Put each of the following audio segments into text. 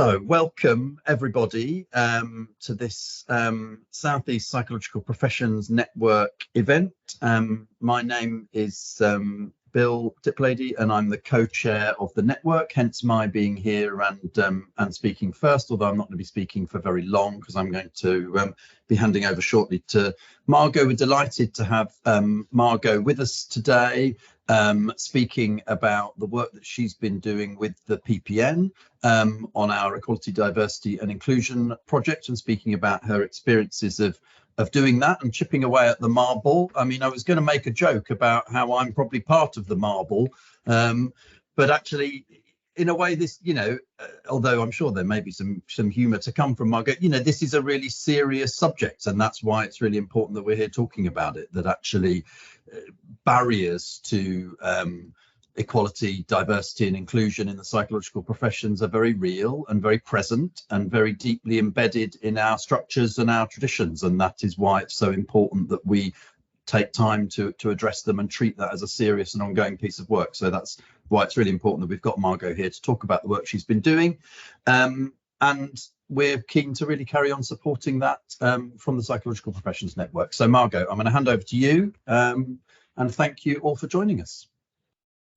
So welcome everybody to this South East Psychological Professions Network event. My name is Bill Tiplady and I'm the co-chair of the network, hence my being here and speaking first, although I'm not going to be speaking for very long because I'm going to be handing over shortly to Margo. We're delighted to have Margo with us today, speaking about the work that she's been doing with the PPN on our Equality, Diversity and Inclusion project, and speaking about her experiences of doing that and chipping away at the marble. I mean, I was going to make a joke about how I'm probably part of the marble, but actually, in a way, this, although I'm sure there may be some humour to come from Margo, this is a really serious subject, and that's why it's really important that we're here talking about it, that actually barriers to equality, diversity and inclusion in the psychological professions are very real and very present and very deeply embedded in our structures and our traditions. And that is why it's so important that we take time to address them and treat that as a serious and ongoing piece of work. So that's why it's really important that we've got Margo here to talk about the work she's been doing. And we're keen to really carry on supporting that from the Psychological Professions Network. So Margo, I'm going to hand over to you and thank you all for joining us.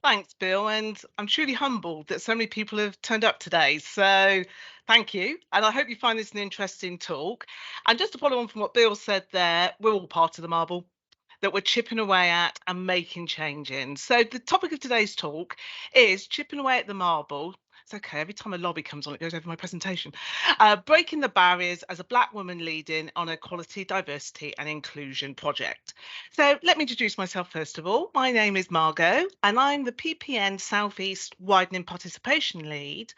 Thanks, Bill, and I'm truly humbled that so many people have turned up today. So thank you, and I hope you find this an interesting talk. And just to follow on from what Bill said there, we're all part of the marble that we're chipping away at and making change in. So the topic of today's talk is chipping away at the marble. It's okay, every time a lobby comes on, it goes over my presentation. Breaking the barriers as a Black woman leading on Equality, Diversity and Inclusion project. So let me introduce myself first of all. My name is Margo and I'm the PPN South East Widening Participation Lead.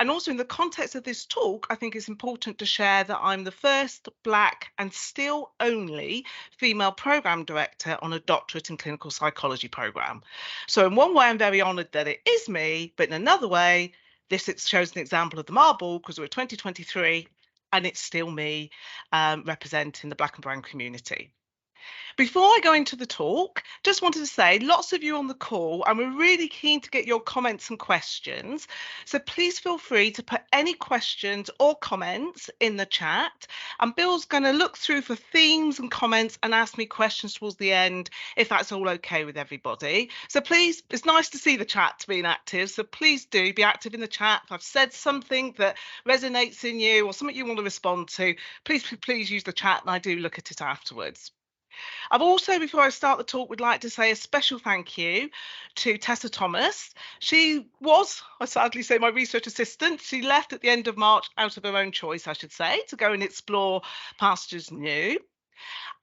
And also in the context of this talk, I think it's important to share that I'm the first Black and still only female programme director on a doctorate in clinical psychology programme. So in one way, I'm very honoured that it is me, but in another way, this shows an example of the marble because we're 2023 and it's still me representing the Black and brown community. Before I go into the talk, just wanted to say lots of you on the call and we're really keen to get your comments and questions. So please feel free to put any questions or comments in the chat. And Bill's going to look through for themes and comments and ask me questions towards the end, if that's all okay with everybody. So please, it's nice to see the chat being active. So please do be active in the chat. If I've said something that resonates in you or something you want to respond to, please use the chat and I do look at it afterwards. I've also, before I start the talk, would like to say a special thank you to Tessa Thomas. She was, I sadly say, my research assistant. She left at the end of March out of her own choice, I should say, to go and explore pastures new.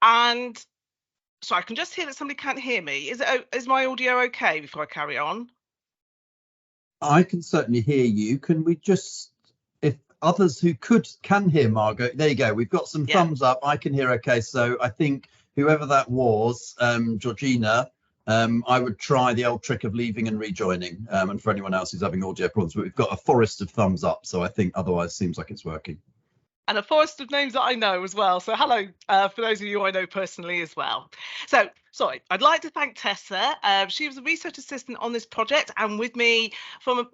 And so I can just hear that somebody can't hear me. Is my audio okay before I carry on? I can certainly hear you. Can we just, if others who can hear Margo, there you go. We've got some thumbs up. I can hear okay. So I think whoever that was, Georgina, I would try the old trick of leaving and rejoining. And for anyone else who's having audio problems, but we've got a forest of thumbs up. So I think otherwise it seems like it's working. And a forest of names that I know as well. So hello, for those of you I know personally as well. So, sorry, I'd like to thank Tessa. She was a research assistant on this project and with me from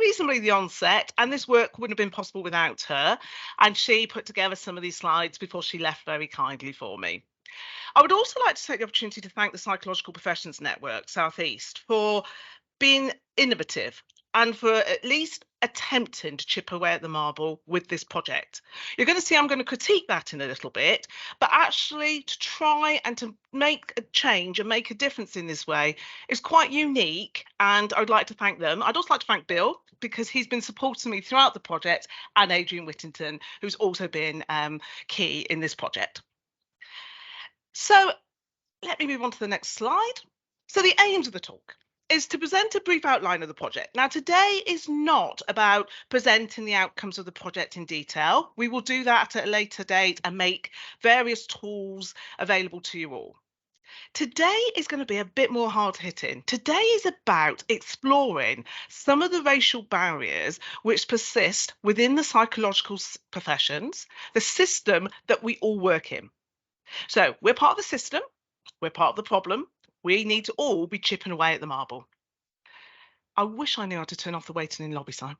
reasonably the onset. And this work wouldn't have been possible without her. And she put together some of these slides before she left very kindly for me. I would also like to take the opportunity to thank the Psychological Professions Network South East for being innovative and for at least attempting to chip away at the marble with this project. You're going to see I'm going to critique that in a little bit, but actually to try and to make a change and make a difference in this way is quite unique, and I'd like to thank them. I'd also like to thank Bill because he's been supporting me throughout the project, and Adrian Whittington, who's also been key in this project. So let me move on to the next slide. So the aims of the talk is to present a brief outline of the project. Now, today is not about presenting the outcomes of the project in detail. We will do that at a later date and make various tools available to you all. Today is going to be a bit more hard-hitting. Today is about exploring some of the racial barriers which persist within the psychological professions, the system that we all work in. So we're part of the system, we're part of the problem. We need to all be chipping away at the marble. I wish I knew how to turn off the waiting in lobby sign.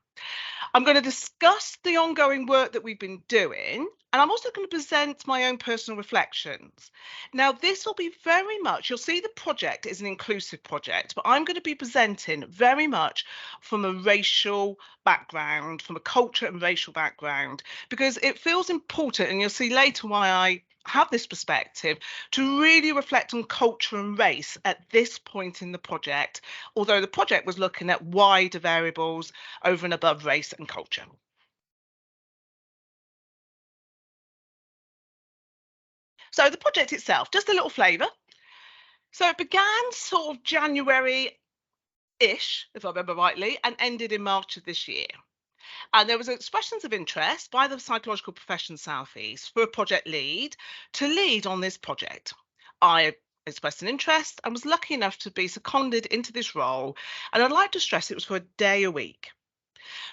I'm going to discuss the ongoing work that we've been doing, and I'm also going to present my own personal reflections. Now, this will be very much, you'll see the project is an inclusive project, but I'm going to be presenting very much from a racial background, from a culture and racial background, because it feels important, and you'll see later why I have this perspective, to really reflect on culture and race at this point in the project, although the project was looking at wider variables over and above race and culture. So the project itself, just a little flavour. So it began sort of January-ish, if I remember rightly, and ended in March of this year. And there was expressions of interest by the Psychological Professions South East for a project lead to lead on this project. I expressed an interest and was lucky enough to be seconded into this role. And I'd like to stress it was for a day a week.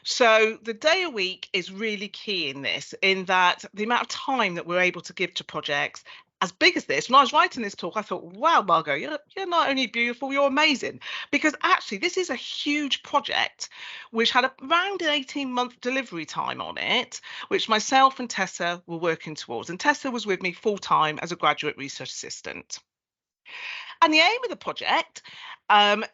So the day a week is really key in this, in that the amount of time that we're able to give to projects as big as this. When I was writing this talk, I thought, wow, Margo, you're not only beautiful, you're amazing. Because actually, this is a huge project which had around an 18-month delivery time on it, which myself and Tessa were working towards. And Tessa was with me full-time as a graduate research assistant. And the aim of the project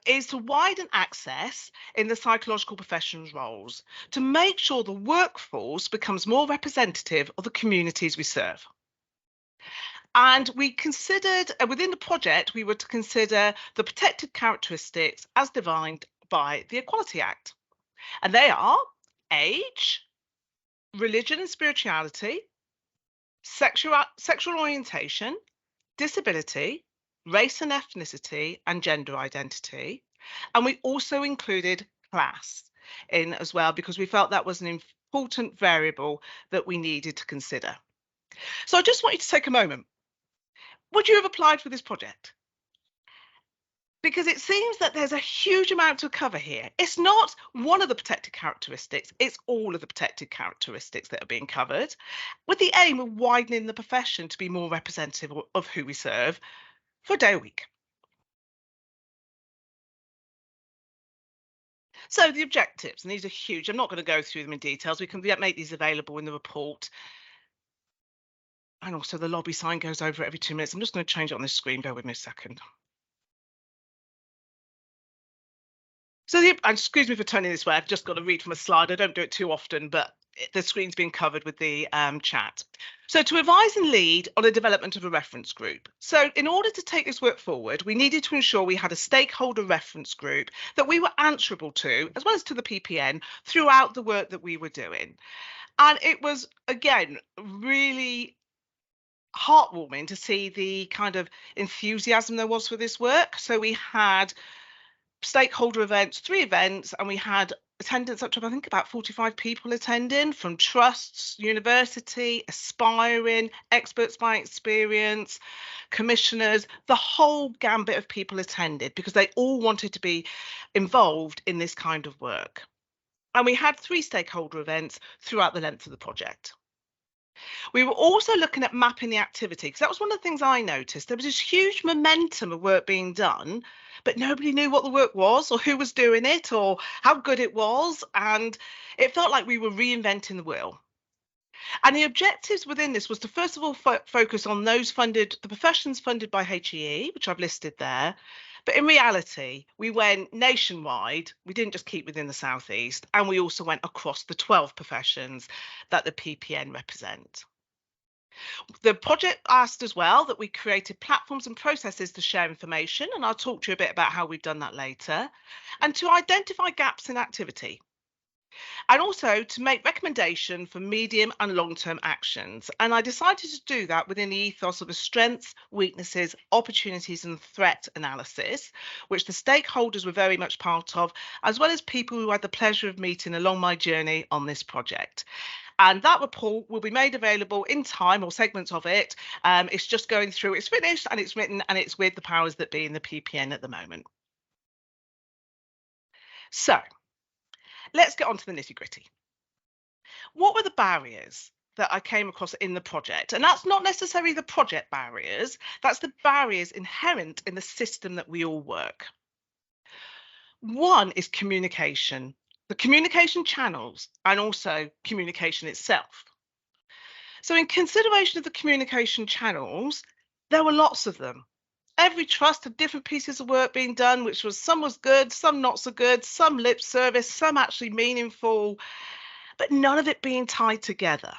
is to widen access in the psychological professions roles to make sure the workforce becomes more representative of the communities we serve. And we considered, within the project, we were to consider the protected characteristics as defined by the Equality Act. And they are age, religion and spirituality, sexual orientation, disability, race and ethnicity, and gender identity. And we also included class in as well, because we felt that was an important variable that we needed to consider. So I just want you to take a moment. Would you have applied for this project? Because it seems that there's a huge amount to cover here. It's not one of the protected characteristics, it's all of the protected characteristics that are being covered, with the aim of widening the profession to be more representative of who we serve for a day a week. So the objectives, and these are huge. I'm not going to go through them in details. We can make these available in the report. And also the lobby sign goes over every 2 minutes. I'm just going to change it on this screen. Bear with me a second. So and excuse me for turning this way. I've just got to read from a slide. I don't do it too often, but the screen's been covered with the chat. So to advise and lead on the development of a reference group. So in order to take this work forward, we needed to ensure we had a stakeholder reference group that we were answerable to, as well as to the PPN, throughout the work that we were doing. And it was, again, really heartwarming to see the kind of enthusiasm there was for this work. So we had stakeholder events, 3 events, and we had attendance up to, I think, about 45 people attending from trusts, university, aspiring, experts by experience, commissioners, the whole gambit of people attended because they all wanted to be involved in this kind of work. And we had 3 stakeholder events throughout the length of the project. We were also looking at mapping the activity, because that was one of the things I noticed. There was this huge momentum of work being done, but nobody knew what the work was or who was doing it or how good it was. And it felt like we were reinventing the wheel. And the objectives within this was to, first of all, focus on those funded, the professions funded by HEE, which I've listed there. But in reality, we went nationwide. We didn't just keep within the South East, and we also went across the 12 professions that the PPN represent. The project asked as well that we created platforms and processes to share information, and I'll talk to you a bit about how we've done that later, and to identify gaps in activity. And also to make recommendation for medium and long-term actions. And I decided to do that within the ethos of a strengths, weaknesses, opportunities and threat analysis, which the stakeholders were very much part of, as well as people who had the pleasure of meeting along my journey on this project. And that report will be made available in time, or segments of it. It's just going through, it's finished and it's written, and it's with the powers that be in the PPN at the moment. So let's get on to the nitty-gritty. What were the barriers that I came across in the project? And that's not necessarily the project barriers, that's the barriers inherent in the system that we all work. One is communication, the communication channels, and also communication itself. So, in consideration of the communication channels, there were lots of them. Every trust had different pieces of work being done, which was some was good, some not so good, some lip service, some actually meaningful, but none of it being tied together.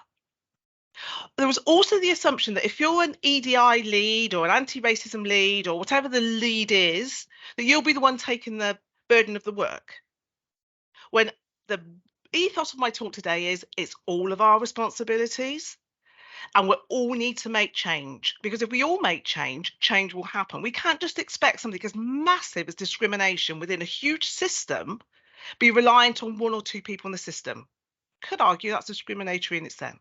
There was also the assumption that if you're an EDI lead or an anti-racism lead or whatever the lead is, that you'll be the one taking the burden of the work. When the ethos of my talk today is it's all of our responsibilities. And we all need to make change, because if we all make change, change will happen. We can't just expect something as massive as discrimination within a huge system be reliant on one or two people in the system. Could argue that's discriminatory in itself.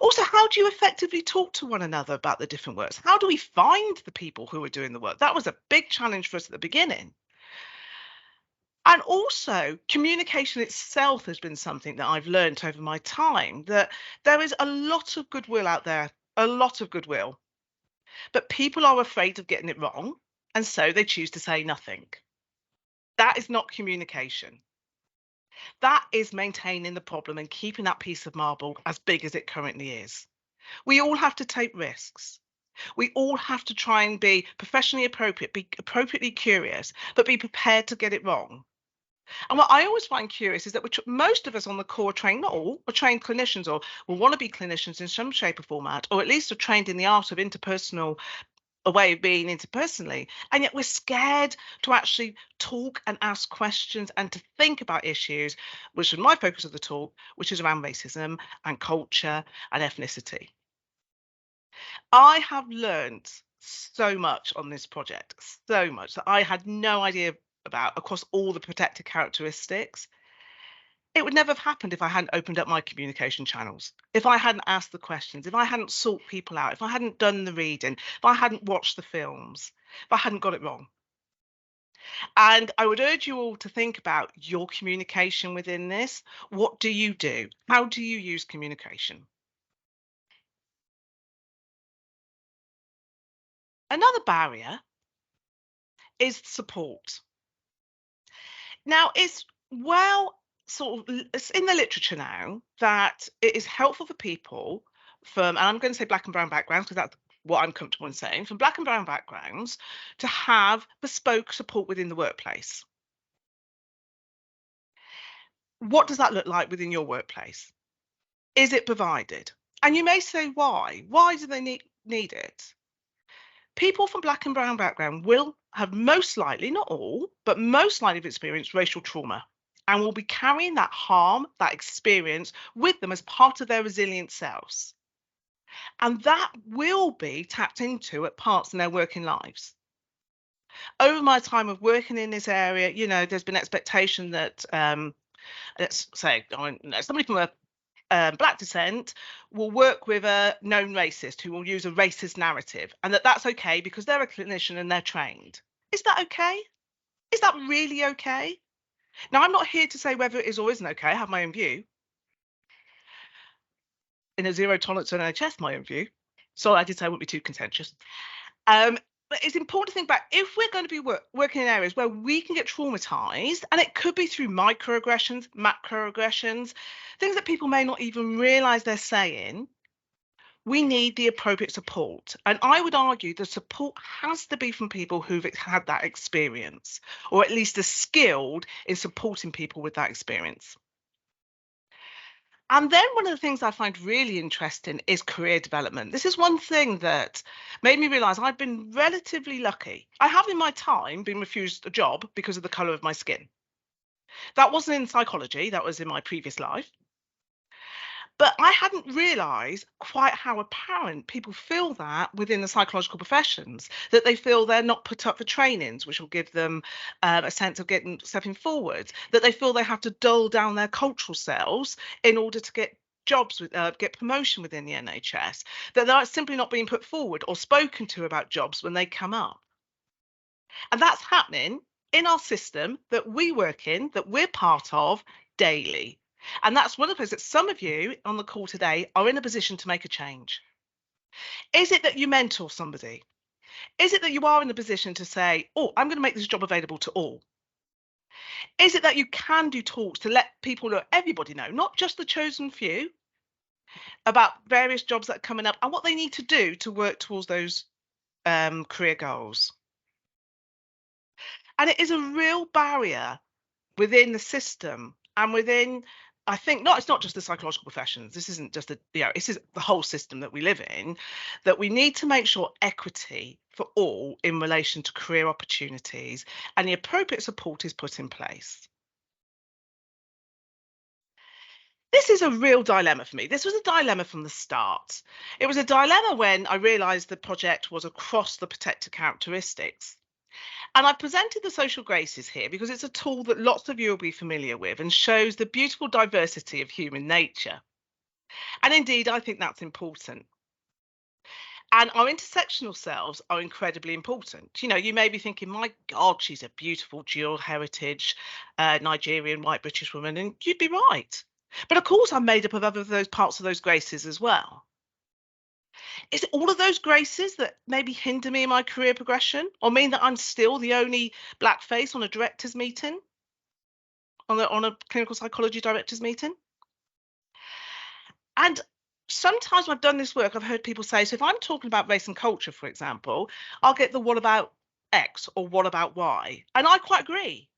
Also, how do you effectively talk to one another about the different works? How do we find the people who are doing the work? That was a big challenge for us at the beginning. And also, communication itself has been something that I've learned over my time, that there is a lot of goodwill out there, a lot of goodwill, but people are afraid of getting it wrong, and so they choose to say nothing. That is not communication. That is maintaining the problem and keeping that piece of marble as big as it currently is. We all have to take risks. We all have to try and be professionally appropriate, be appropriately curious, but be prepared to get it wrong. And what I always find curious is that most of us on the call are trained, not all, are trained clinicians or will want to be clinicians in some shape or format, or at least are trained in the art of interpersonal, a way of being interpersonally. And yet we're scared to actually talk and ask questions and to think about issues, which is my focus of the talk, which is around racism and culture and ethnicity. I have learned so much on this project, so much that I had no idea about across all the protected characteristics. It would never have happened if I hadn't opened up my communication channels, if I hadn't asked the questions, if I hadn't sought people out, if I hadn't done the reading, if I hadn't watched the films, if I hadn't got it wrong. And I would urge you all to think about your communication within this. What do you do? How do you use communication? Another barrier is support. Now, it's it's in the literature now that it is helpful for people from, and I'm going to say black and brown backgrounds because that's what I'm comfortable in saying, from black and brown backgrounds to have bespoke support within the workplace. What does that look like within your workplace? Is it provided? And you may say, why? Why do they need it? People from black and brown background will have most likely, not all, but most likely have experienced racial trauma and will be carrying that harm, that experience with them as part of their resilient selves. And that will be tapped into at parts in their working lives. Over my time of working in this area, there's been expectation that, let's say, somebody from a black descent will work with a known racist who will use a racist narrative, and that's okay because they're a clinician and they're trained. Is that okay? Is that really okay? Now, I'm not here to say whether it is or isn't okay. I have my own view. In a zero tolerance to NHS, my own view. So I did say I wouldn't be too contentious. But it's important to think about if we're going to be working in areas where we can get traumatized, and it could be through microaggressions, macroaggressions, things that people may not even realize they're saying, we need the appropriate support. And I would argue the support has to be from people who've had that experience, or at least are skilled in supporting people with that experience. And then one of the things I find really interesting is career development. This is one thing that made me realize I've been relatively lucky. I have in my time been refused a job because of the color of my skin. That wasn't in psychology, that was in my previous life. But I hadn't realized quite how apparent people feel that within the psychological professions, that they feel they're not put up for trainings, which will give them a sense of stepping forward, that they feel they have to dull down their cultural selves in order to get jobs, get promotion within the NHS, that they're simply not being put forward or spoken to about jobs when they come up. And that's happening in our system that we work in, that we're part of daily. And that's one of the places that some of you on the call today are in a position to make a change. Is it that you mentor somebody? Is it that you are in a position to say, oh, I'm going to make this job available to all? Is it that you can do talks to let people know, everybody know, not just the chosen few, about various jobs that are coming up and what they need to do to work towards those career goals? And it is a real barrier within the system and within, I think, it's not just the psychological professions. This isn't just this is the whole system that we live in, that we need to make sure equity for all in relation to career opportunities and the appropriate support is put in place. This is a real dilemma for me. This was a dilemma from the start. It was a dilemma when I realised the project was across the protected characteristics. And I've presented the social graces here because it's a tool that lots of you will be familiar with and shows the beautiful diversity of human nature. And indeed, I think that's important. And our intersectional selves are incredibly important. You may be thinking, my God, she's a beautiful dual heritage Nigerian white British woman, and you'd be right. But of course, I'm made up of other those parts of those graces as well. Is it all of those graces that maybe hinder me in my career progression or mean that I'm still the only black face on a director's meeting, on a clinical psychology director's meeting? And sometimes when I've done this work, I've heard people say, so if I'm talking about race and culture, for example, I'll get the what about X or what about Y? And I quite agree.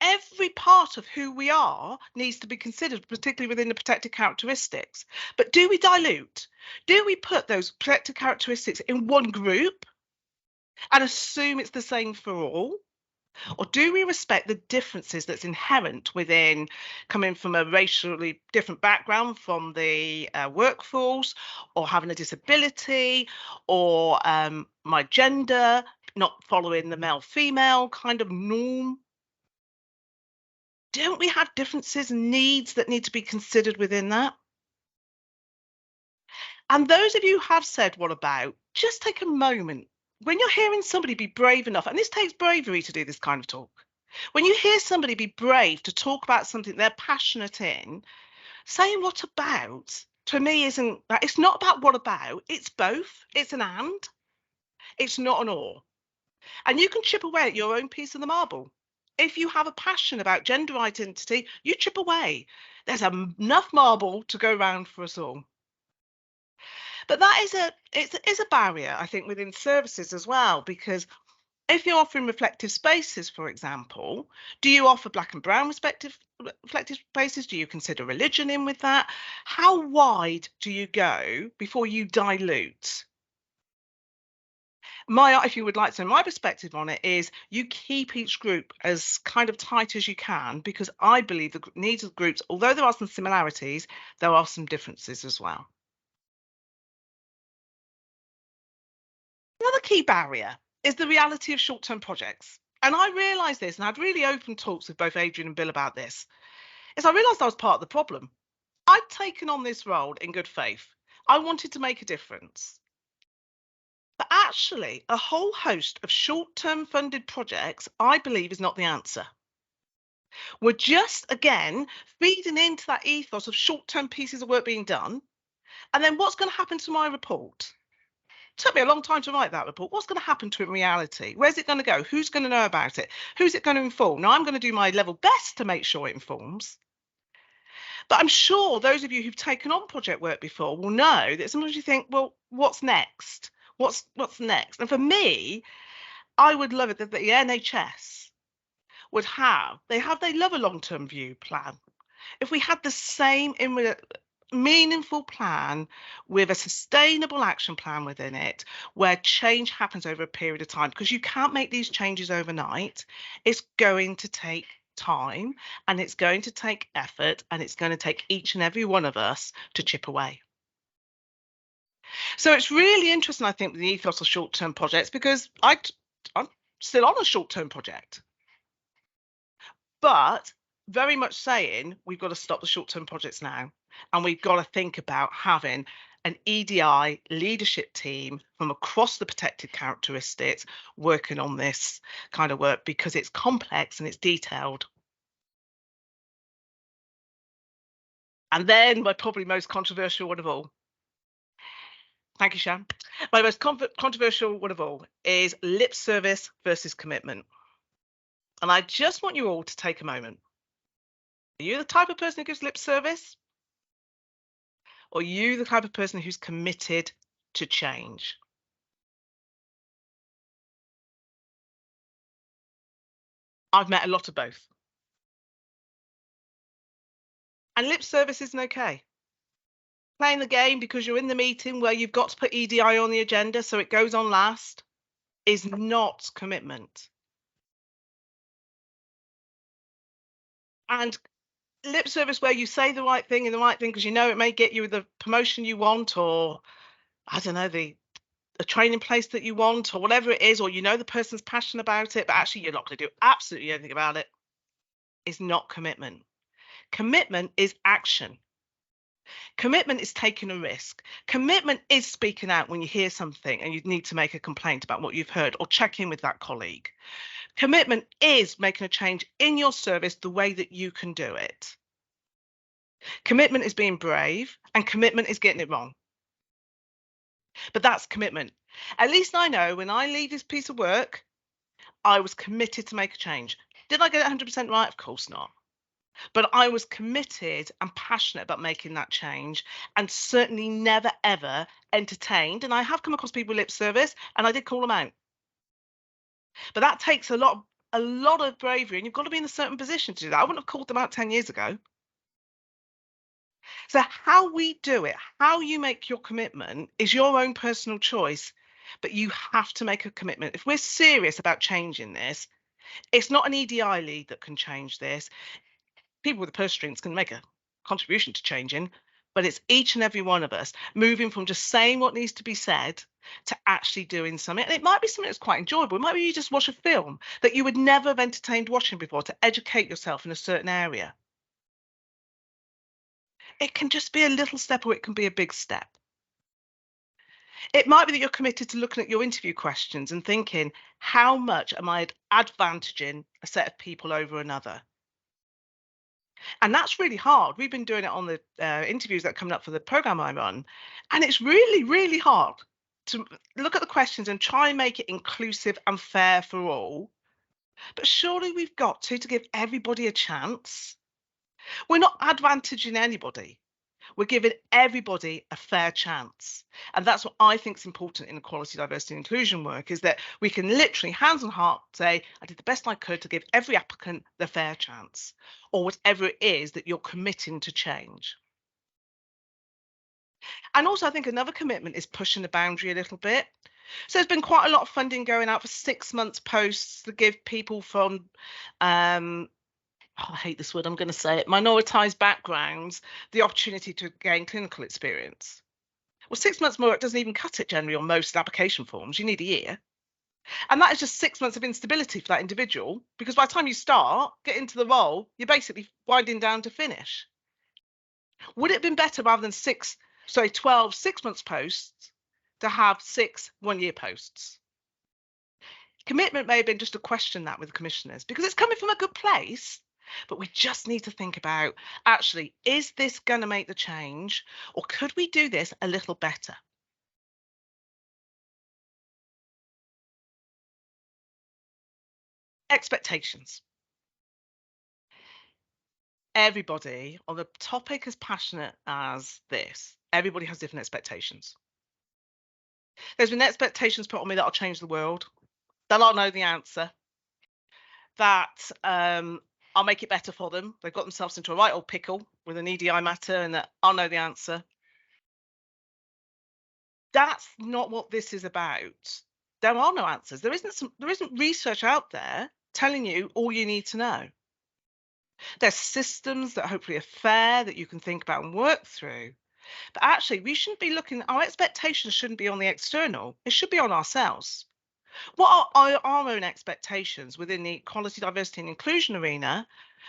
Every part of who we are needs to be considered, particularly within the protected characteristics. But do we dilute? Do we put those protected characteristics in one group and assume it's the same for all? Or do we respect the differences that's inherent within coming from a racially different background from the workforce, or having a disability, or my gender, not following the male-female kind of norm? Don't we have differences and needs that need to be considered within that? And those of you who have said what about, just take a moment. When you're hearing somebody be brave enough, and this takes bravery to do this kind of talk, when you hear somebody be brave to talk about something they're passionate in, saying what about, to me, it's not about what about, it's both. It's an and, it's not an or. And you can chip away at your own piece of the marble. If you have a passion about gender identity, you chip away. There's enough marble to go round for us all. But that is a barrier, I think, within services as well, because if you're offering reflective spaces, for example, do you offer black and brown reflective spaces? Do you consider religion in with that? How wide do you go before you dilute? If you would like to, my perspective on it is you keep each group as kind of tight as you can, because I believe the needs of groups, although there are some similarities, there are some differences as well. Another key barrier is the reality of short-term projects. And I realised this, and I had really open talks with both Adrian and Bill about this, is I realised I was part of the problem. I'd taken on this role in good faith. I wanted to make a difference. But actually, a whole host of short-term funded projects, I believe, is not the answer. We're just, again, feeding into that ethos of short-term pieces of work being done. And then what's going to happen to my report? Took me a long time to write that report. What's going to happen to it in reality? Where's it going to go? Who's going to know about it? Who's it going to inform? Now, I'm going to do my level best to make sure it informs. But I'm sure those of you who've taken on project work before will know that sometimes you think, well, what's next? What's next? And for me, I would love it that the NHS would they love a long-term view plan. If we had the same meaningful plan with a sustainable action plan within it, where change happens over a period of time, because you can't make these changes overnight. It's going to take time, and it's going to take effort, and it's going to take each and every one of us to chip away. So it's really interesting, I think, with the ethos of short-term projects, because I'm still on a short-term project, but very much saying we've got to stop the short-term projects now, and we've got to think about having an EDI leadership team from across the protected characteristics working on this kind of work, because it's complex and it's detailed. And then my probably most controversial one of all. Thank you, Shan. My most controversial one of all is lip service versus commitment. And I just want you all to take a moment. Are you the type of person who gives lip service? Or are you the type of person who's committed to change? I've met a lot of both. And lip service isn't okay. Playing the game because you're in the meeting where you've got to put EDI on the agenda so it goes on last is not commitment. And lip service where you say the right thing and the right thing because you know it may get you the promotion you want, or I don't know, the training place that you want, or whatever it is, or you know the person's passionate about it, but actually you're not going to do absolutely anything about it, is not commitment. Commitment is action. Commitment is taking a risk. Commitment is speaking out when you hear something and you need to make a complaint about what you've heard or check in with that colleague. Commitment is making a change in your service the way that you can do it. Commitment is being brave, and commitment is getting it wrong. But that's commitment. At least I know when I leave this piece of work, I was committed to make a change. Did I get it 100% right? Of course not. But I was committed and passionate about making that change, and certainly never ever entertained. And I have come across people with lip service, and I did call them out. But that takes a lot of bravery, and you've got to be in a certain position to do that. I wouldn't have called them out 10 years ago. So how we do it, how you make your commitment is your own personal choice, but you have to make a commitment. If we're serious about changing this, it's not an EDI lead that can change this. People with the purse strings can make a contribution to changing, but it's each and every one of us moving from just saying what needs to be said to actually doing something. And it might be something that's quite enjoyable. It might be you just watch a film that you would never have entertained watching before to educate yourself in a certain area. It can just be a little step, or it can be a big step. It might be that you're committed to looking at your interview questions and thinking, how much am I advantaging a set of people over another? And that's really hard. We've been doing it on the interviews that are coming up for the program I run. And it's really, really hard to look at the questions and try and make it inclusive and fair for all. But surely we've got to give everybody a chance. We're not advantaging anybody. We're giving everybody a fair chance. And that's what I think is important in equality, diversity, and inclusion work, is that we can literally, hands on heart, say, I did the best I could to give every applicant the fair chance, or whatever it is that you're committing to change. And also, I think another commitment is pushing the boundary a little bit. So there's been quite a lot of funding going out for 6 months posts to give people from I hate this word, I'm going to say it, minoritised backgrounds, the opportunity to gain clinical experience. Well, 6 months more, it doesn't even cut it generally on most application forms. You need a year. And that is just 6 months of instability for that individual, because by the time you start, get into the role, you're basically winding down to finish. Would it have been better rather than 12 6 months posts to have 6 1-year posts? Commitment may have been just to question that with the commissioners, because it's coming from a good place. But we just need to think about, actually, is this going to make the change, or could we do this a little better? Expectations. Everybody on the topic as passionate as this, everybody has different expectations. There's been expectations put on me that I'll change the world, that I'll know the answer, that I'll make it better for them. They've got themselves into a right old pickle with an EDI matter, and that I'll know the answer. That's not what this is about. There are no answers. There isn't research out there telling you all you need to know. There's systems that hopefully are fair that you can think about and work through. But actually, we shouldn't be our expectations shouldn't be on the external. It should be on ourselves. What are our own expectations within the equality, diversity, and inclusion arena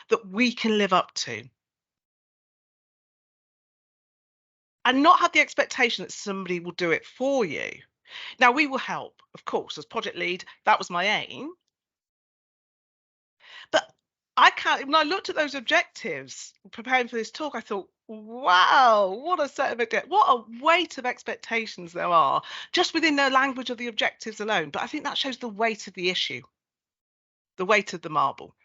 that we can live up to? And not have the expectation that somebody will do it for you. Now, we will help, of course, as project lead, that was my aim. But when I looked at those objectives preparing for this talk, I thought, wow, what a set of objectives, what a weight of expectations there are just within the language of the objectives alone. But I think that shows the weight of the issue. the weight of the marble.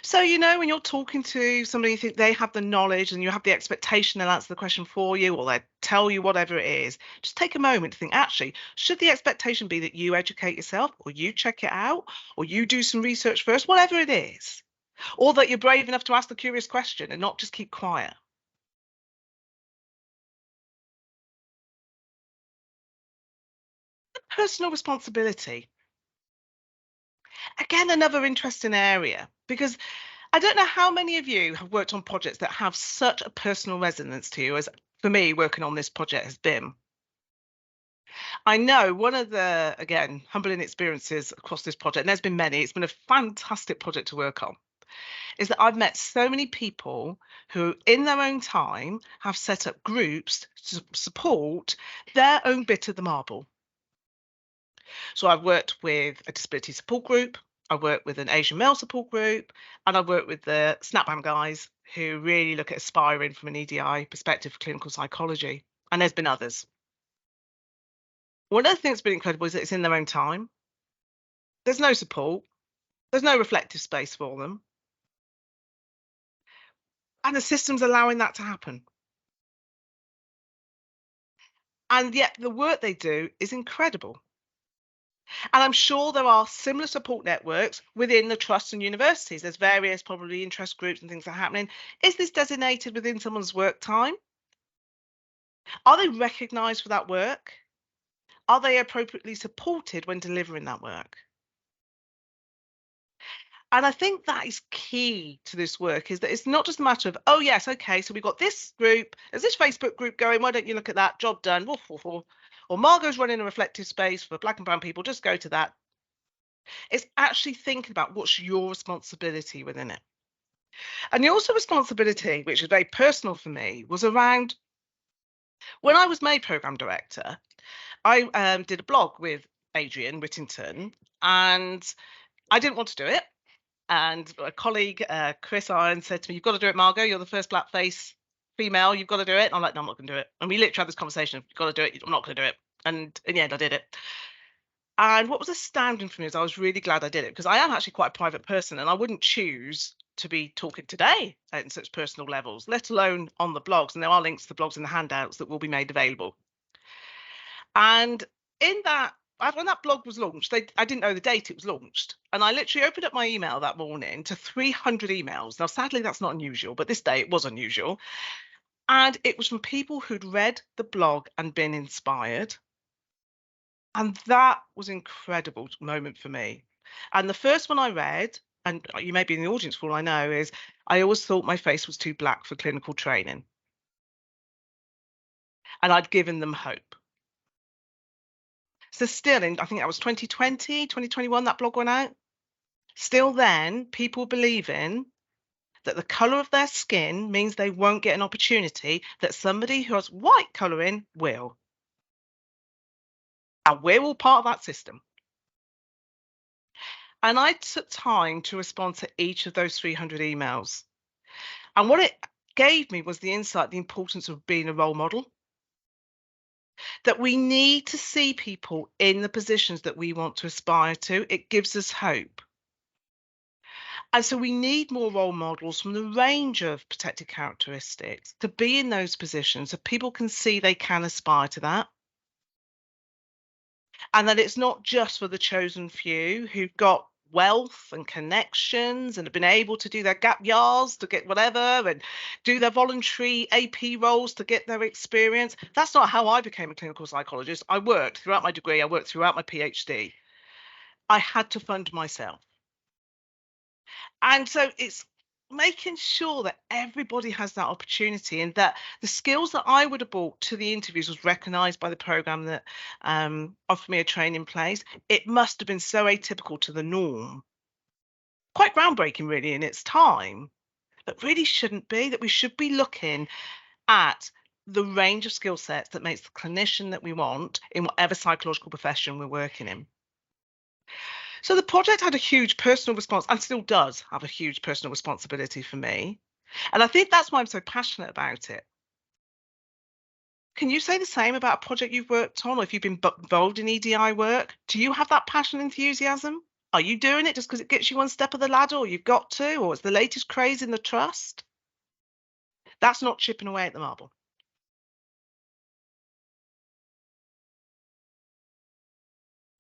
So, you know, when you're talking to somebody, you think they have the knowledge and you have the expectation they'll answer the question for you or they tell you whatever it is, just take a moment to think, actually, should the expectation be that you educate yourself or you check it out or you do some research first, whatever it is, or that you're brave enough to ask the curious question and not just keep quiet? Personal responsibility. Again, another interesting area, because I don't know how many of you have worked on projects that have such a personal resonance to you as for me working on this project has been. I know one of the, again, humbling experiences across this project, and there's been many, it's been a fantastic project to work on, is that I've met so many people who in their own time have set up groups to support their own bit of the marble. So I've worked with a disability support group, I worked with an Asian male support group, and I've worked with the Snapbam guys who really look at aspiring from an EDI perspective for clinical psychology. And there's been others. One of the things that's been incredible is that it's in their own time. There's no support, there's no reflective space for them. And the system's allowing that to happen. And yet the work they do is incredible. And I'm sure there are similar support networks within the trusts and universities. There's various probably interest groups and things that are happening. Is this designated within someone's work time? Are they recognised for that work? Are they appropriately supported when delivering that work? And I think that is key to this work, is that it's not just a matter of, oh, yes, okay, so we've got this group, there's this Facebook group going, why don't you look at that, job done, woof, woof, woof. Or Margo's running a reflective space for Black and brown people, just go to that. It's actually thinking about what's your responsibility within it. And the also responsibility, which is very personal for me, was around when I was made programme director, I did a blog with Adrian Whittington and I didn't want to do it. And a colleague, Chris Irons, said to me, you've got to do it, Margo. You're the first blackface female. You've got to do it. And I'm like, no, I'm not going to do it. And we literally had this conversation of, you've got to do it. I'm not going to do it. And in the end, I did it. And what was astounding for me is I was really glad I did it, because I am actually quite a private person and I wouldn't choose to be talking today at such personal levels, let alone on the blogs. And there are links to the blogs in the handouts that will be made available. And in that, when that blog was launched, I didn't know the date it was launched. And I literally opened up my email that morning to 300 emails. Now, sadly, that's not unusual, but this day it was unusual. And it was from people who'd read the blog and been inspired. And that was an incredible moment for me. And the first one I read, and you may be in the audience for all I know, is I always thought my face was too black for clinical training. And I'd given them hope. So still in, I think that was 2020, 2021, that blog went out. Still then, people believing that the colour of their skin means they won't get an opportunity that somebody who has white colouring will. And we're all part of that system. And I took time to respond to each of those 300 emails. And what it gave me was the insight, the importance of being a role model. That we need to see people in the positions that we want to aspire to. It gives us hope. And so we need more role models from the range of protected characteristics to be in those positions so people can see they can aspire to that. And that it's not just for the chosen few who've got wealth and connections and have been able to do their gap years to get whatever and do their voluntary AP roles to get their experience. That's not how I became a clinical psychologist. I worked throughout my degree. I worked throughout my PhD. I had to fund myself. And so it's making sure that everybody has that opportunity and that the skills that I would have brought to the interviews was recognised by the programme that offered me a training place. It must have been so atypical to the norm. Quite groundbreaking, really, in its time, but really shouldn't be. That we should be looking at the range of skill sets that makes the clinician that we want in whatever psychological profession we're working in. So the project had a huge personal response and still does have a huge personal responsibility for me. And I think that's why I'm so passionate about it. Can you say the same about a project you've worked on, or if you've been involved in EDI work? Do you have that passion and enthusiasm? Are you doing it just because it gets you one step of the ladder, or you've got to, or it's the latest craze in the trust? That's not chipping away at the marble.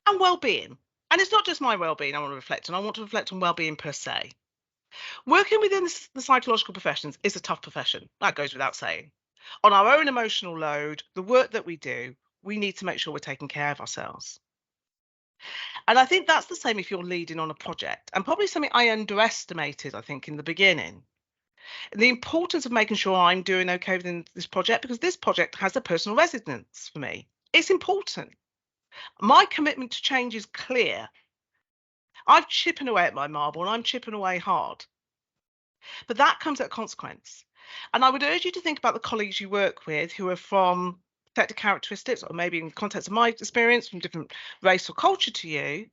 And well-being. And it's not just my well-being I want to reflect on. I want to reflect on well-being per se. Working within the psychological professions is a tough profession. That goes without saying. On our own emotional load, the work that we do, we need to make sure we're taking care of ourselves. And I think that's the same if you're leading on a project, and probably something I underestimated, I think, in the beginning. The importance of making sure I'm doing okay within this project, because this project has a personal resonance for me. It's important. My commitment to change is clear. I'm chipping away at my marble, and I'm chipping away hard. But that comes at a consequence. And I would urge you to think about the colleagues you work with who are from protected characteristics, or maybe in context of my experience, from different race or culture to you.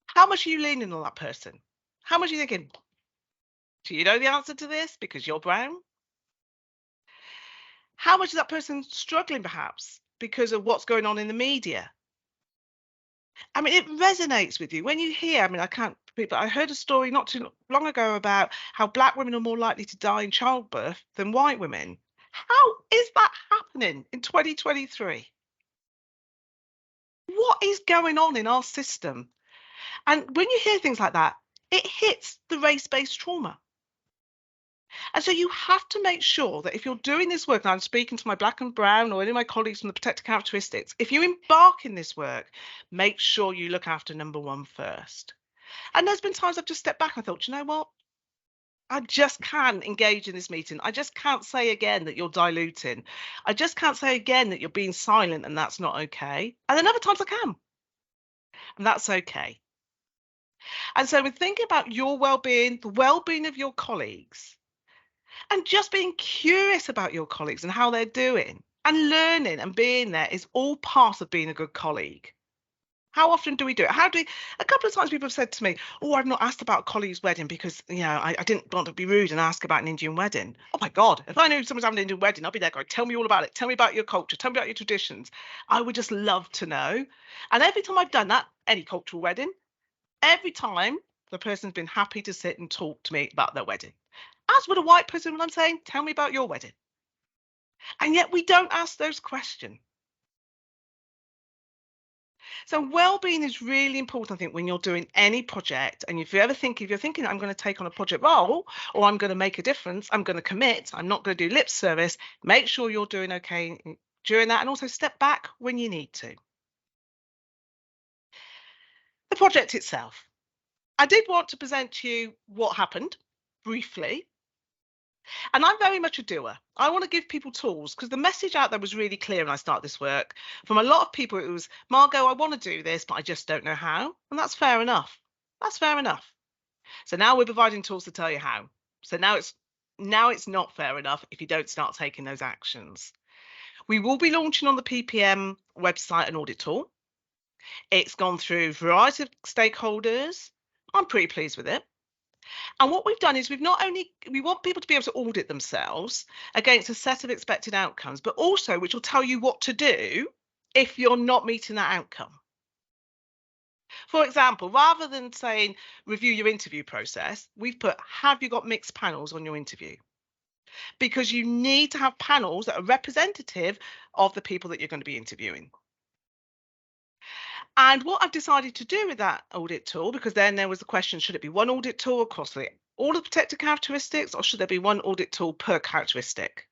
How much are you leaning on that person? How much are you thinking, do you know the answer to this because you're brown? How much is that person struggling perhaps because of what's going on in the media? I mean, it resonates with you when you hear. I mean, I can't, but I heard a story not too long ago about how black women are more likely to die in childbirth than white women. How is that happening in 2023? What is going on in our system? And when you hear things like that, it hits the race-based trauma. And so you have to make sure that if you're doing this work, and I'm speaking to my black and brown or any of my colleagues from the protected characteristics, if you embark in this work, make sure you look after number one first. And there's been times I've just stepped back and I thought, you know what? I just can't engage in this meeting. I just can't say again that you're diluting. I just can't say again that you're being silent, and that's not okay. And then other times I can, and that's okay. And so we're thinking about your well-being, the well-being of your colleagues, and just being curious about your colleagues and how they're doing, and learning and being there is all part of being a good colleague. How often do we do it? A couple of times people have said to me, oh, I've not asked about a colleague's wedding because, I didn't want to be rude and ask about an Indian wedding. Oh my God, if I knew someone's having an Indian wedding, I'd be there going, tell me all about it. Tell me about your culture. Tell me about your traditions. I would just love to know. And every time I've done that, any cultural wedding, every time the person's been happy to sit and talk to me about their wedding. As would a white person when I'm saying, tell me about your wedding. And yet we don't ask those questions. So well-being is really important, I think, when you're doing any project. And if you're thinking, I'm going to take on a project role, or I'm going to make a difference, I'm going to commit, I'm not going to do lip service, make sure you're doing okay during that, and also step back when you need to. The project itself. I did want to present to you what happened briefly. And I'm very much a doer. I want to give people tools, because the message out there was really clear when I started this work. From a lot of people, it was, Margo, I want to do this, but I just don't know how. And that's fair enough. That's fair enough. So now we're providing tools to tell you how. So now it's not fair enough if you don't start taking those actions. We will be launching on the PPM website an audit tool. It's gone through a variety of stakeholders. I'm pretty pleased with it. And what we've done is we want people to be able to audit themselves against a set of expected outcomes, but also which will tell you what to do if you're not meeting that outcome. For example, rather than saying review your interview process, we've put, have you got mixed panels on your interview? Because you need to have panels that are representative of the people that you're going to be interviewing. And what I've decided to do with that audit tool, because then there was the question, should it be one audit tool across all the protected characteristics, or should there be one audit tool per characteristic?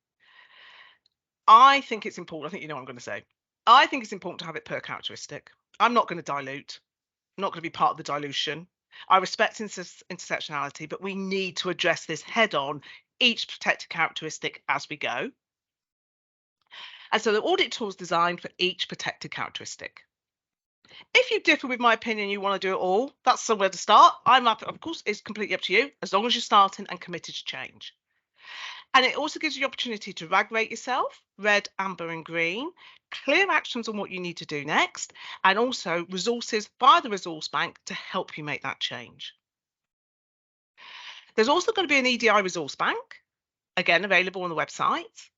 I think it's important. I think you know what I'm going to say. I think it's important to have it per characteristic. I'm not going to dilute. I'm not going to be part of the dilution. I respect intersectionality, but we need to address this head on, each protected characteristic as we go. And so the audit tool is designed for each protected characteristic. If you differ with my opinion, you want to do it all, that's somewhere to start. I'm up, of course, it's completely up to you, as long as you're starting and committed to change. And it also gives you the opportunity to rag rate yourself, red, amber, and green, clear actions on what you need to do next, and also resources via the resource bank to help you make that change. There's also going to be an EDI resource bank, again, available on the website.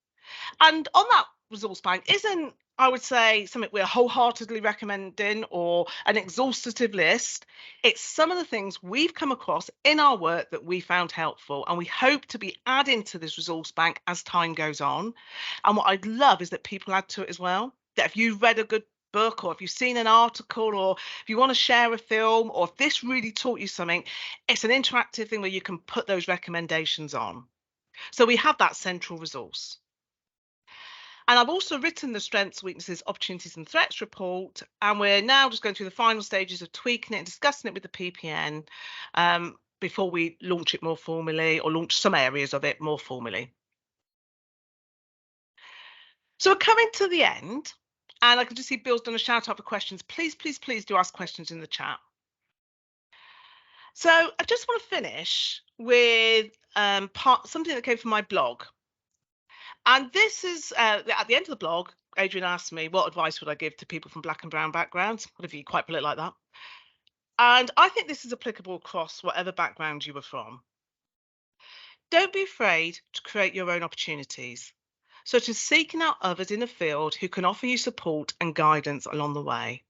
And on that resource bank isn't I would say something we're wholeheartedly recommending or an exhaustive list. It's some of the things we've come across in our work that we found helpful, and we hope to be adding to this resource bank as time goes on. And what I'd love is that people add to it as well. That if you've read a good book, or if you've seen an article, or if you want to share a film, or if this really taught you something, it's an interactive thing where you can put those recommendations on. So we have that central resource. And I've also written the strengths, weaknesses, opportunities and threats report. And we're now just going through the final stages of tweaking it and discussing it with the PPN before we launch it more formally, or launch some areas of it more formally. So we're coming to the end, and I can just see Bill's done a shout out for questions. Please, please, please do ask questions in the chat. So I just want to finish with something that came from my blog. And this is at the end of the blog, Adrian asked me, what advice would I give to people from Black and brown backgrounds? What if you quite put it like that? And I think this is applicable across whatever background you were from. Don't be afraid to create your own opportunities, such as seeking out others in the field who can offer you support and guidance along the way.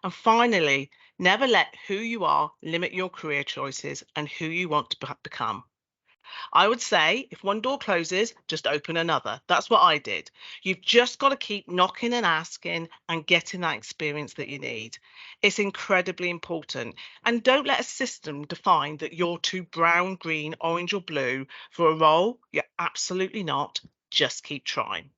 And finally, never let who you are limit your career choices and who you want to become. I would say if one door closes, just open another. That's what I did. You've just got to keep knocking and asking and getting that experience that you need. It's incredibly important. And don't let a system define that you're too brown, green, orange, or blue for a role. You're absolutely not. Just keep trying.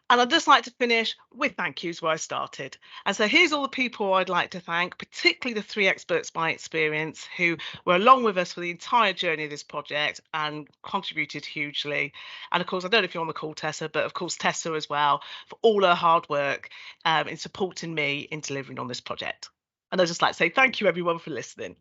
And I'd just like to finish with thank yous where I started. And so here's all the people I'd like to thank, particularly the 3 experts by experience who were along with us for the entire journey of this project and contributed hugely. And of course, I don't know if you're on the call, Tessa, but of course, Tessa as well, for all her hard work in supporting me in delivering on this project. And I'd just like to say thank you, everyone, for listening.